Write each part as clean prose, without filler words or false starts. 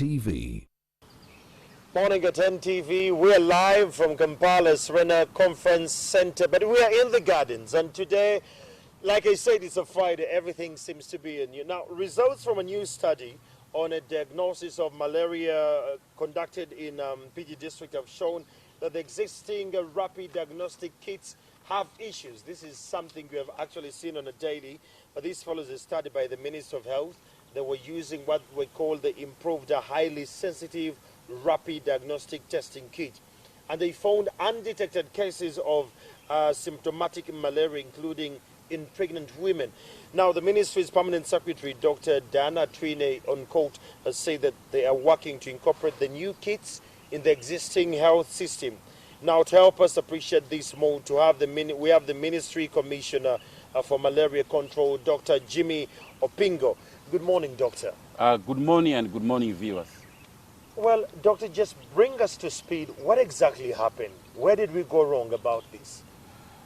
NTV. Morning at NTV. We're live from Kampala's Serena Conference Center, but we are in the gardens. And today, like I said, it's a Friday. Everything seems to be new. Now, results from a new study on a diagnosis of malaria conducted in PG District have shown that the existing rapid diagnostic kits have issues. This is something we have actually seen on a daily, but this follows a study by the Minister of Health. They were using what we call the improved highly sensitive rapid diagnostic testing kit. And they found undetected cases of symptomatic malaria, including in pregnant women. Now, the Ministry's Permanent Secretary, Dr. Diana Twine, on quote, has said that they are working to incorporate the new kits in the existing health system. Now, to help us appreciate this more, we have the Ministry Commissioner for Malaria Control, Dr. Jimmy Opingo. Good morning, Doctor. Good morning and good morning, viewers. Well, Doctor, just bring us to speed. What exactly happened? Where did we go wrong about this?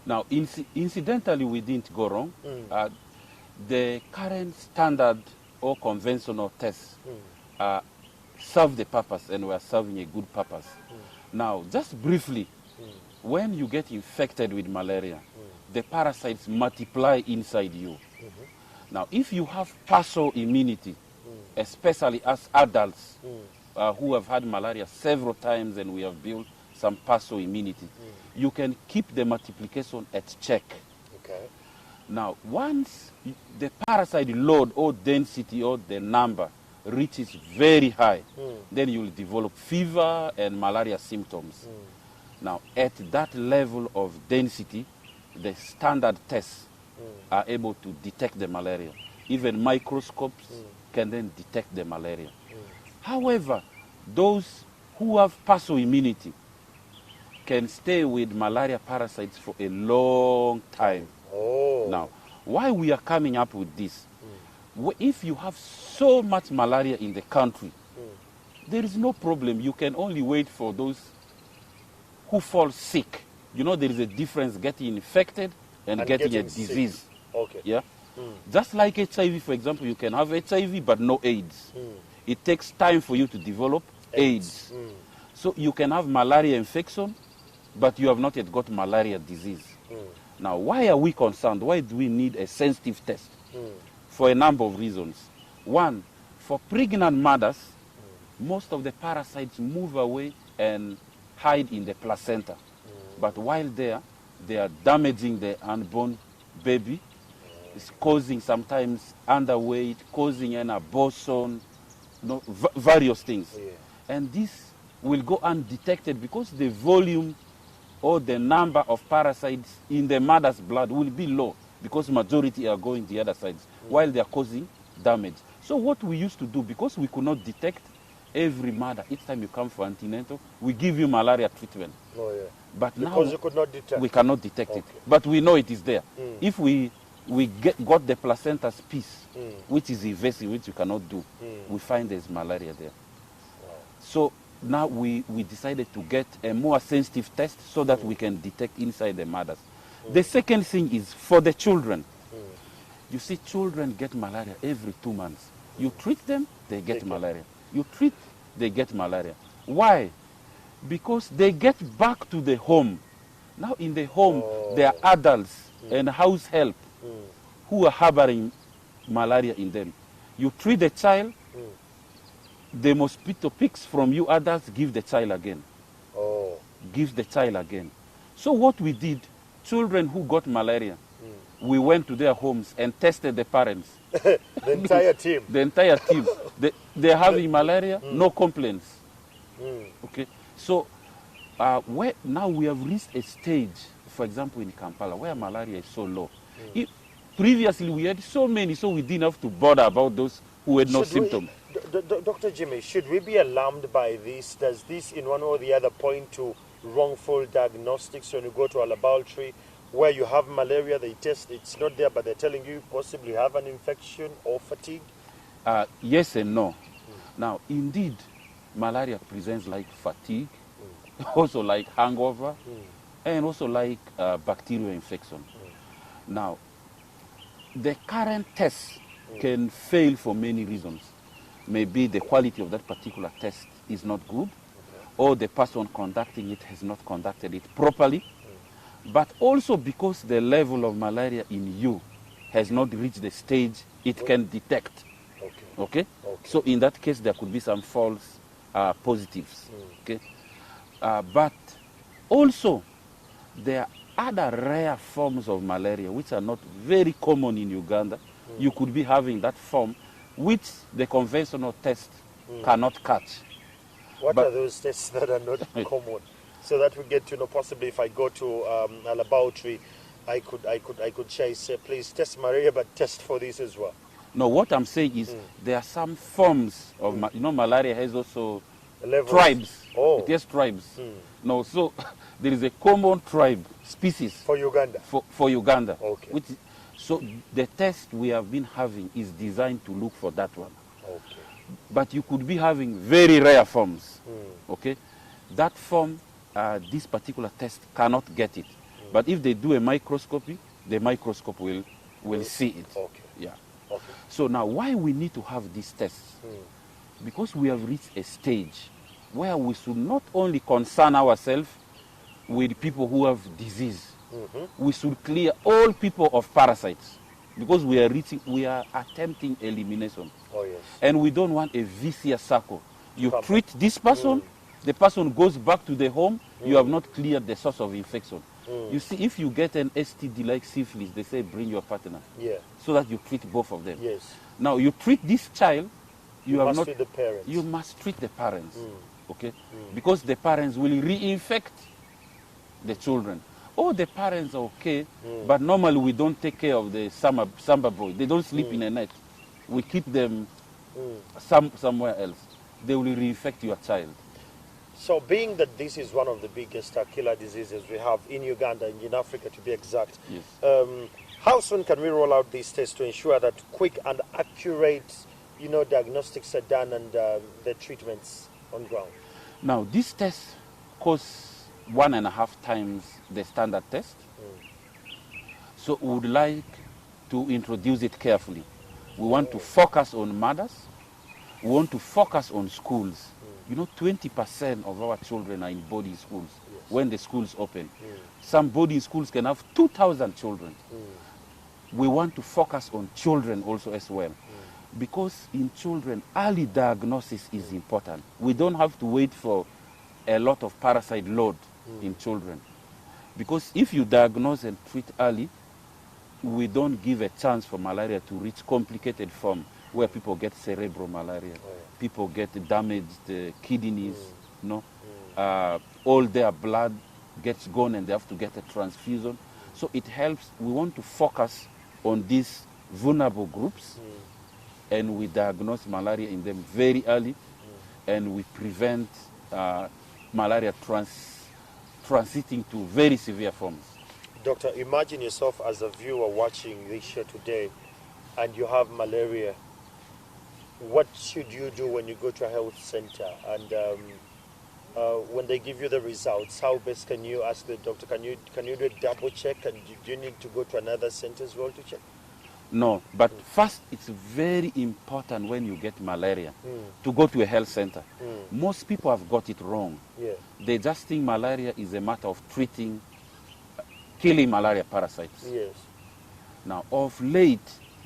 Now, incidentally, we didn't go wrong. The current standard or conventional tests serve the purpose, and we are serving a good purpose. Now, just briefly, when you get infected with malaria, the parasites multiply inside you. Now, if you have partial immunity, especially as adults who have had malaria several times and we have built some partial immunity, you can keep the multiplication at check. Okay. Now, once the parasite load or density or the number reaches very high, then you will develop fever and malaria symptoms. Now, at that level of density, the standard tests are able to detect the malaria. Even microscopes can then detect the malaria. However, those who have partial immunity can stay with malaria parasites for a long time. Now, why we are coming up with this? If you have so much malaria in the country, there is no problem. You can only wait for those who fall sick. You know, there is a difference getting infected and getting a disease. Sick. Okay. Yeah? Just like HIV, for example, you can have HIV but no AIDS. It takes time for you to develop AIDS. So you can have malaria infection, but you have not yet got malaria disease. Now, why are we concerned? Why do we need a sensitive test? For a number of reasons. One, for pregnant mothers, most of the parasites move away and hide in the placenta. But while there, they are damaging the unborn baby. It's causing sometimes underweight, causing an abortion, various things. And this will go undetected because the volume or the number of parasites in the mother's blood will be low, because majority are going the other sides, while they are causing damage. So what we used to do, because we could not detect every mother, each time you come for antenatal, we give you malaria treatment. But because now you could not detect. We cannot detect it, but we know it is there. If we got the placenta's piece, which is invasive, which you cannot do, we find there's malaria there. So now we decided to get a more sensitive test so that we can detect inside the mothers. The second thing is for the children. You see, children get malaria every 2 months. You treat them, they get malaria. You treat, they get malaria. Why? Because they get back to the home. Now in the home, there are adults and house help who are harboring malaria in them. You treat the child, the mosquito picks from you adults, give the child again. Give the child again. So what we did, children who got malaria, we went to their homes and tested the parents. The entire team. The entire team. They're having malaria, no complaints. Okay. So now we have reached a stage, for example, in Kampala, where malaria is so low. Previously, we had so many, so we didn't have to bother about those who had no symptoms. Dr. Jimmy, should we be alarmed by this? Does this in one or the other point to wrongful diagnostics when you go to a laboratory where you have malaria, they test, it's not there, but they're telling you possibly have an infection or fatigue? Yes and no. Now, indeed, malaria presents like fatigue, also like hangover, and also like bacterial infection. Now, the current tests can fail for many reasons. maybe the quality of that particular test is not good, or the person conducting it has not conducted it properly, but also because the level of malaria in you has not reached the stage it can detect. Okay? So in that case, there could be some false positives. Okay? But also, there are other rare forms of malaria which are not very common in Uganda. You could be having that form which the conventional test cannot catch. What are those tests that are not common? So that we get to know, possibly if I go to a laboratory, I could say, please test malaria, but test for this as well. No, what I'm saying is there are some forms of, malaria has also Levels. Tribes. Oh. It has tribes. No, so there is a common tribe, species. For Uganda? For Uganda. Okay. So the test we have been having is designed to look for that one. Okay. But you could be having very rare forms. Okay? That form, this particular test cannot get it. But if they do a microscopy, the microscope will see it. Okay. Yeah. Okay. So now, why we need to have these tests? Because we have reached a stage where we should not only concern ourselves with people who have disease, we should clear all people of parasites, because we are attempting elimination. Oh, yes. And we don't want a vicious circle. You treat this person, the person goes back to the home, you have not cleared the source of infection. You see, if you get an STD like syphilis, they say bring your partner. Yeah. So that you treat both of them. Yes. Now, you treat this child, you must treat the parents. You must treat the parents, okay? Because the parents will reinfect the children. Or the parents are okay, but normally we don't take care of the samba boy. They don't sleep in a net. We keep them somewhere else. They will reinfect your child. So being that this is one of the biggest killer diseases we have in Uganda and in Africa, to be exact, yes. How soon can we roll out these tests to ensure that quick and accurate diagnostics are done and the treatments on ground? Now, this test costs 1.5 times the standard test. So we would like to introduce it carefully. We want to focus on mothers. We want to focus on schools. 20% of our children are in boarding schools when the schools open. Some boarding schools can have 2,000 children. We want to focus on children also as well. Because in children, early diagnosis is important. We don't have to wait for a lot of parasite load in children. Because if you diagnose and treat early, we don't give a chance for malaria to reach complicated form where people get cerebral malaria, people get damaged kidneys, all their blood gets gone and they have to get a transfusion. So it helps. We want to focus on these vulnerable groups and we diagnose malaria in them very early and we prevent malaria transiting to very severe forms. Doctor, imagine yourself as a viewer watching this show today and you have malaria. What should you do when you go to a health center? And when they give you the results, how best can you ask the doctor, can you do a double check, and do you need to go to another center as well to check? No, but first it's very important when you get malaria to go to a health center. Most people have got it wrong. Yeah. They just think malaria is a matter of killing malaria parasites. Yes. Now, of late,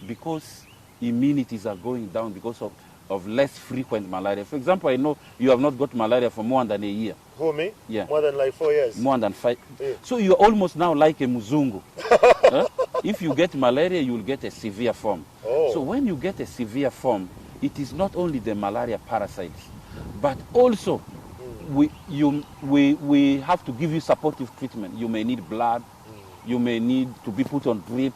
because immunities are going down because of less frequent malaria. For example, I know you have not got malaria for more than a year. Who, me? Yeah. More than like 4 years? More than 5. Yeah. So you're almost now like a muzungu. If you get malaria, you will get a severe form. Oh. So when you get a severe form, it is not only the malaria parasites, but also we have to give you supportive treatment. You may need blood. You may need to be put on drip.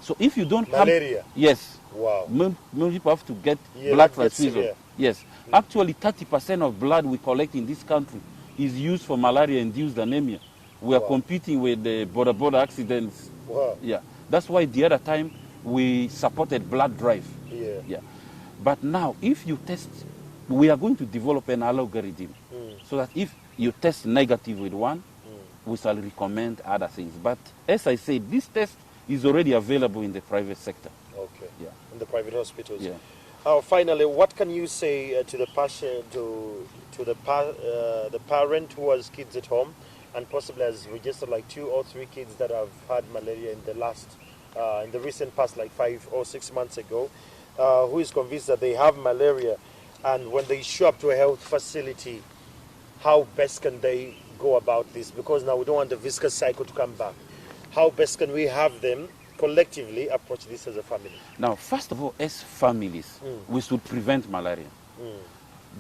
So if you don't malaria? Yes. Wow. Many people have to get blood transfusion. Yes. Actually, 30% of blood we collect in this country is used for malaria-induced anemia. We are competing with the border accidents. Wow. Yeah. That's why the other time we supported blood drive. Yeah. Yeah. But now, if you test, we are going to develop an algorithm so that if you test negative with one, we shall recommend other things. But as I said, this test is already available in the private sector. Okay. Yeah. In the private hospitals. Yeah. Finally, what can you say to the the parent who has kids at home and possibly has registered like 2 or 3 kids that have had malaria in the recent past, like 5 or 6 months ago, who is convinced that they have malaria, and when they show up to a health facility, how best can they go about this? Because now we don't want the viscous cycle to come back. How best can we have them collectively approach this as a family? Now, first of all, as families, we should prevent malaria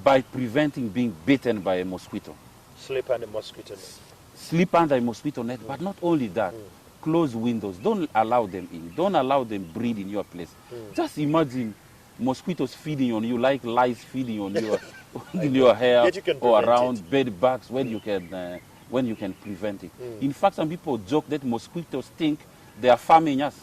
by preventing being bitten by a mosquito. Sleep under a mosquito net. Sleep under a mosquito net, but not only that, close windows. Don't allow them in. Don't allow them breed in your place. Just imagine mosquitoes feeding on you, like lice feeding on your in your hair or around bed bugs when you can prevent it. In fact, some people joke that mosquitoes think they are farming us.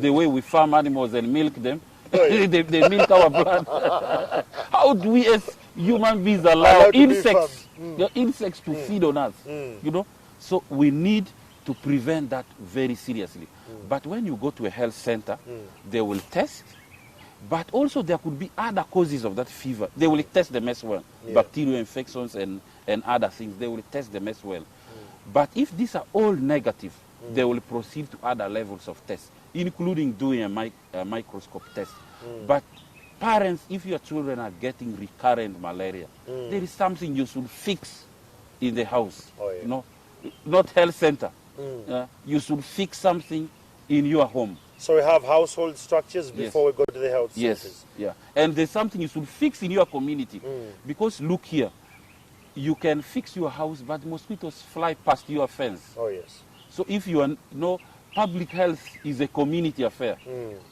The way we farm animals and milk them, they milk our blood. How do we as human beings allow insects, insects to feed on us? You know, so we need to prevent that very seriously. But when you go to a health center, they will test. But also there could be other causes of that fever. They will test them as well. Bacterial infections and other things, they will test them as well. But if these are all negative, they will proceed to other levels of tests, including doing a microscope test. But parents, if your children are getting recurrent malaria, there is something you should fix in the house. You know, not health center. You should fix something in your home. So we have household structures before we go to the health centers. Yeah. And there's something you should fix in your community. Because look here, you can fix your house, but mosquitoes fly past your fence. Oh, yes. So if you are, public health is a community affair.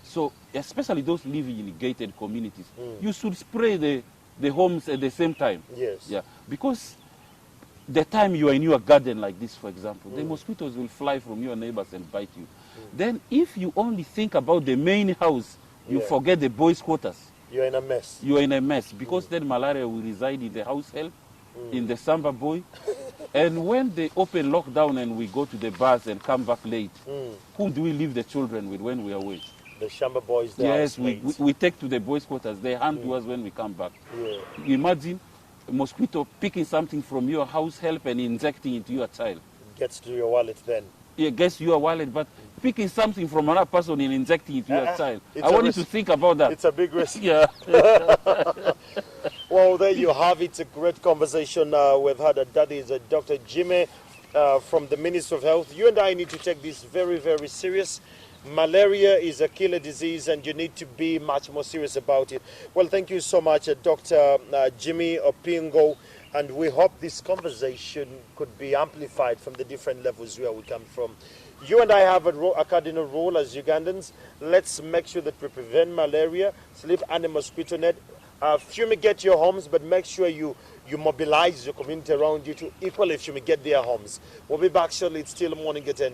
So especially those living in gated communities, you should spray the homes at the same time. Yes. Yeah. Because the time you are in your garden like this, for example, the mosquitoes will fly from your neighbors and bite you. Then if you only think about the main house, you forget the boys' quarters. You're in a mess. You are in a mess because then malaria will reside in the house help, in the samba boy. And when they open lockdown and we go to the bars and come back late, whom do we leave the children with when we are away? The shamba boys. Yes, we take to the boys' quarters. They hand to us when we come back. Imagine a mosquito picking something from your house help and injecting into your child. Gets to your wallet then. It gets to your wallet, but picking something from another person and injecting it to your child. I want you to think about that. It's a big risk. Yeah. Well, there you have it. It's a great conversation we've had. That is Dr. Jimmy from the Ministry of Health. You and I need to take this very, very serious. Malaria is a killer disease and you need to be much more serious about it. Well, thank you so much, Dr. Jimmy Opingo. And we hope this conversation could be amplified from the different levels where we come from. You and I have a cardinal role as Ugandans. Let's make sure that we prevent malaria, sleep under mosquito net, fumigate your homes, but make sure you mobilize your community around you to equally fumigate their homes. We'll be back shortly. It's still morning at 10.